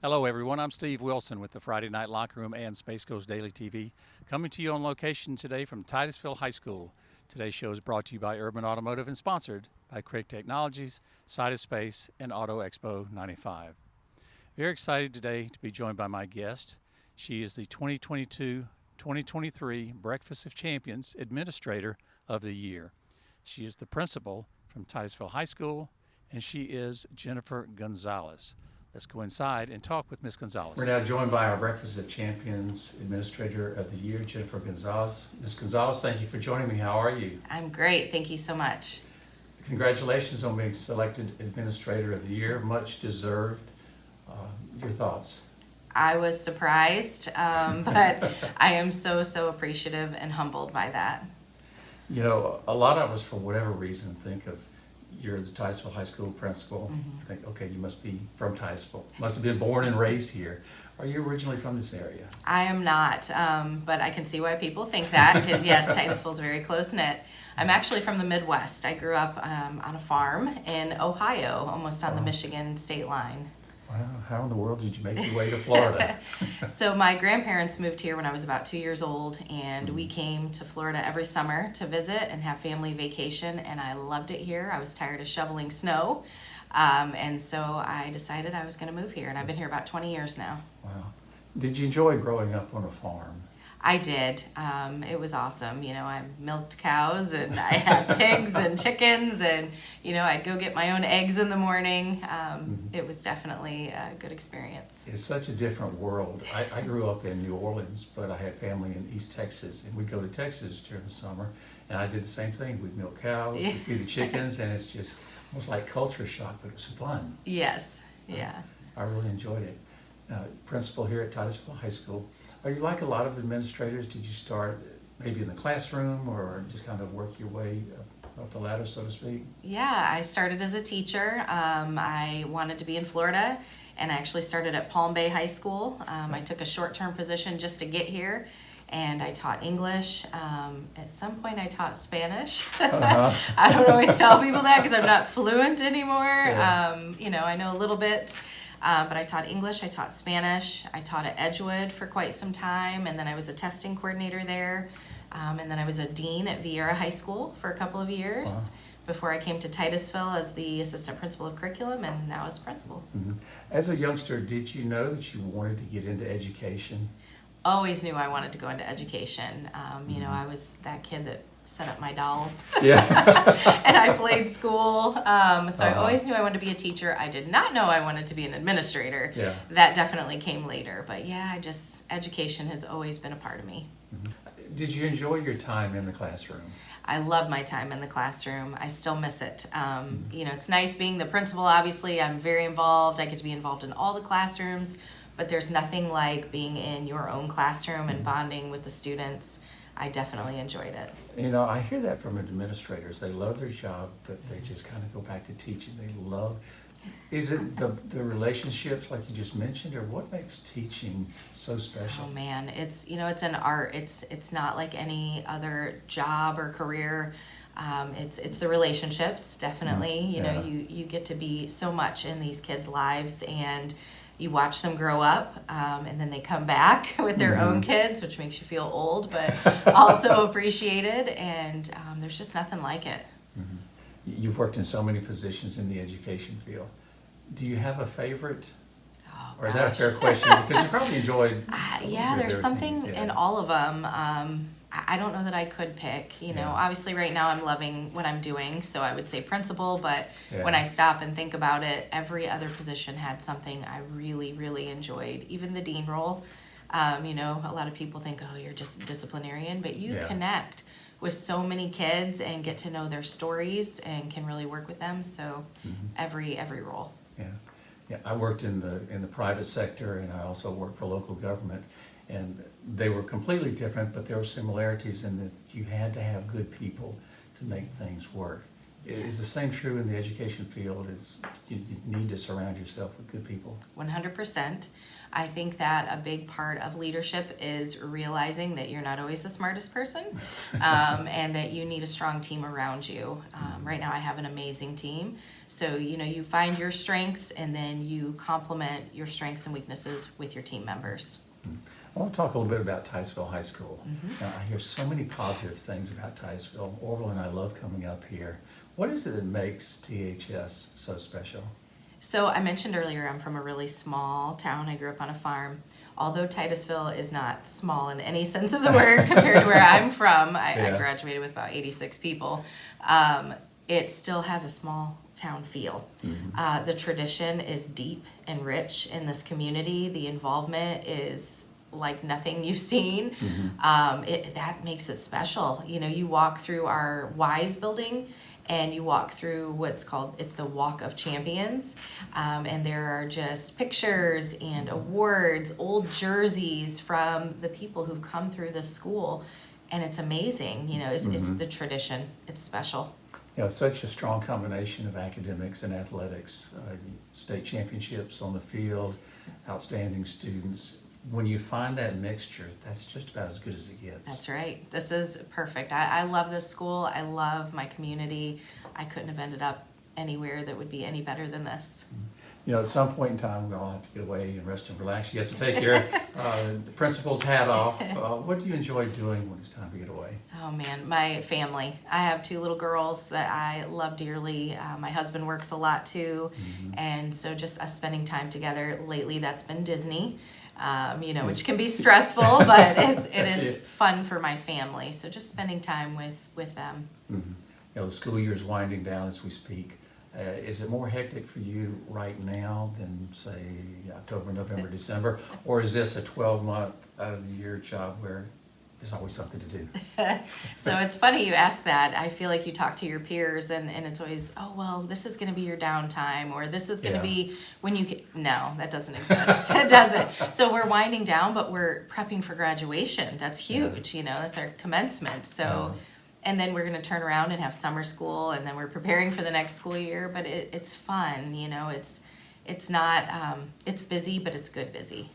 Hello, everyone. I'm Steve Wilson with the Friday Night Locker Room and Space Coast Daily TV, coming to you on location today from Titusville High School. Today's show is brought to you by Urban Automotive and sponsored by Craig Technologies, Side of Space, and Auto Expo 95. Very excited today to be joined by my guest. She is the 2022-2023 Breakfast of Champions Administrator of the Year. She is the principal from Titusville High School, and she is Jennifer Gonzalez. Let's go inside and talk with Ms. Gonzalez. We're now joined by our Breakfast of Champions Administrator of the Year, Jennifer Gonzalez. Ms. Gonzalez, thank you for joining me. How are you? I'm great. Thank you so much. Congratulations on being selected Administrator of the Year. Much deserved. Your thoughts? I was surprised, but I am so appreciative and humbled by that. You know, a lot of us, for whatever reason, think of you're the Titusville High School principal. Mm-hmm. Think, okay, you must be from Titusville. Must have been born and raised here. Are you originally from this area? I am not, but I can see why people think that because, yes, Titusville is very close-knit. I'm actually from the Midwest. I grew up on a farm in Ohio, almost on the Michigan state line. Wow, how in the world did you make your way to Florida? So my grandparents moved here when I was about 2 years old, and we came to Florida every summer to visit and have family vacation, and I loved it here. I was tired of shoveling snow, and so I decided I was going to move here, and I've been here about 20 years now. Wow. Did you enjoy growing up on a farm? I did. It was awesome. You know, I milked cows and I had pigs and chickens and, you know, I'd go get my own eggs in the morning. It was definitely a good experience. It's such a different world. I grew up in New Orleans, but I had family in East Texas, and we'd go to Texas during the summer, and I did the same thing. We'd milk cows, we'd feed the chickens, and it's just almost like culture shock, but it was fun. Yes, yeah. I really enjoyed it. Principal here at Titusville High School. Are you like a lot of administrators? Did you start maybe in the classroom or just kind of work your way up the ladder, so to speak? Yeah, I started as a teacher. I wanted to be in Florida, and I actually started at Palm Bay High School. I took a short-term position just to get here, and I taught English. At some point, I taught Spanish. I don't always tell people that because I'm not fluent anymore. Yeah. You know, I know a little bit. But I taught English, I taught Spanish, I taught at Edgewood for quite some time, and then I was a testing coordinator there, and then I was a dean at Vieira High School for a couple of years before I came to Titusville as the assistant principal of curriculum and now as principal. Mm-hmm. As a youngster, did you know that you wanted to get into education? Always knew I wanted to go into education. You know, I was that kid that set up my dolls. Yeah. And I played school. So I always knew I wanted to be a teacher. I did not know I wanted to be an administrator. Yeah. That definitely came later. But yeah, education has always been a part of me. Mm-hmm. Did you enjoy your time in the classroom? I love my time in the classroom. I still miss it. You know, it's nice being the principal. Obviously, I'm very involved. I get to be involved in all the classrooms, but there's nothing like being in your own classroom and bonding with the students. I definitely enjoyed it. You know, I hear that from administrators. They love their job, but they just kind of go back to teaching. They love. Is it the relationships like you just mentioned, or what makes teaching so special? Oh man, it's it's an art. It's not like any other job or career. It's the relationships, definitely. You know, you get to be so much in these kids' lives, and you watch them grow up, and then they come back with their own kids, which makes you feel old, but also appreciated, and there's just nothing like it. Mm-hmm. You've worked in so many positions in the education field. Do you have a favorite? Oh, or is that a fair question? Because you probably enjoyed yeah, there's something yeah. in all of them. I don't know that I could pick, you know, obviously right now I'm loving what I'm doing, so I would say principal, but when I stop and think about it, every other position had something I really enjoyed. Even the dean role, you know, a lot of people think, oh, you're just a disciplinarian, but you connect with so many kids and get to know their stories and can really work with them, so every role. Yeah, I worked in the private sector, and I also worked for local government. And they were completely different, but there were similarities in that you had to have good people to make things work. Is the same true in the education field? You need to surround yourself with good people? 100%. I think that a big part of leadership is realizing that you're not always the smartest person, and that you need a strong team around you. Right now I have an amazing team. So, you find your strengths and then you complement your strengths and weaknesses with your team members. I want to talk a little bit about Titusville High School. Now, I hear so many positive things about Titusville. Orville and I love coming up here. What is it that makes THS so special? So I mentioned earlier, I'm from a really small town. I grew up on a farm. Although Titusville is not small in any sense of the word compared to where I'm from, I graduated with about 86 people. It still has a small town feel. The tradition is deep and rich in this community. The involvement is like nothing you've seen. That makes it special. You walk through our WISE building and you walk through it's the Walk of Champions. And there are just pictures and awards, old jerseys from the people who've come through this school. And it's amazing, it's the tradition, it's special. Such a strong combination of academics and athletics, state championships on the field, outstanding students. When you find that mixture, that's just about as good as it gets. That's right. This is perfect. I love this school. I love my community. I couldn't have ended up anywhere that would be any better than this. At some point in time, we all have to get away and rest and relax. You have to take your principal's hat off. What do you enjoy doing when it's time to get away? Oh man, my family. I have 2 little girls that I love dearly. My husband works a lot too. And so just us spending time together. Lately, that's been Disney. Which can be stressful, but it is fun for my family. So just spending time with them. The school year is winding down as we speak. Is it more hectic for you right now than, say, October, November, December? Or is this a 12-month out of the year job where there's always something to do? So it's funny you ask that. I feel like you talk to your peers and it's always, oh, well, this is going to be your downtime, or this is going to be when you get... No, that doesn't exist. It doesn't. So we're winding down, but we're prepping for graduation. That's huge. That's our commencement. So... And then we're going to turn around and have summer school, and then we're preparing for the next school year. But it's fun, it's not, it's busy, but it's good busy.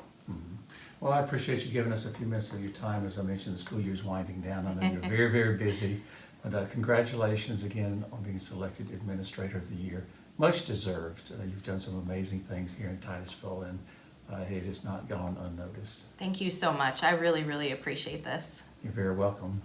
Well, I appreciate you giving us a few minutes of your time. As I mentioned, the school year's winding down. I know you're very, very busy. But congratulations again on being selected Administrator of the Year. Much deserved. You've done some amazing things here in Titusville, and it has not gone unnoticed. Thank you so much. I really, really appreciate this. You're very welcome.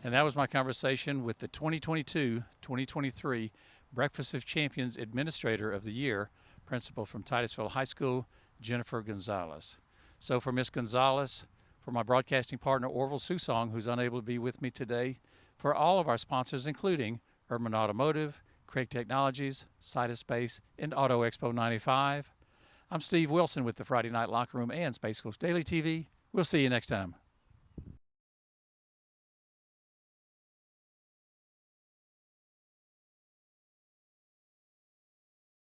And that was my conversation with the 2022-2023 Breakfast of Champions Administrator of the Year, Principal from Titusville High School, Jennifer Gonzalez. So for Ms. Gonzalez, for my broadcasting partner Orville Susong, who's unable to be with me today, for all of our sponsors, including Urban Automotive, Craig Technologies, Cytospace, and Auto Expo 95, I'm Steve Wilson with the Friday Night Locker Room and Space Coast Daily TV. We'll see you next time.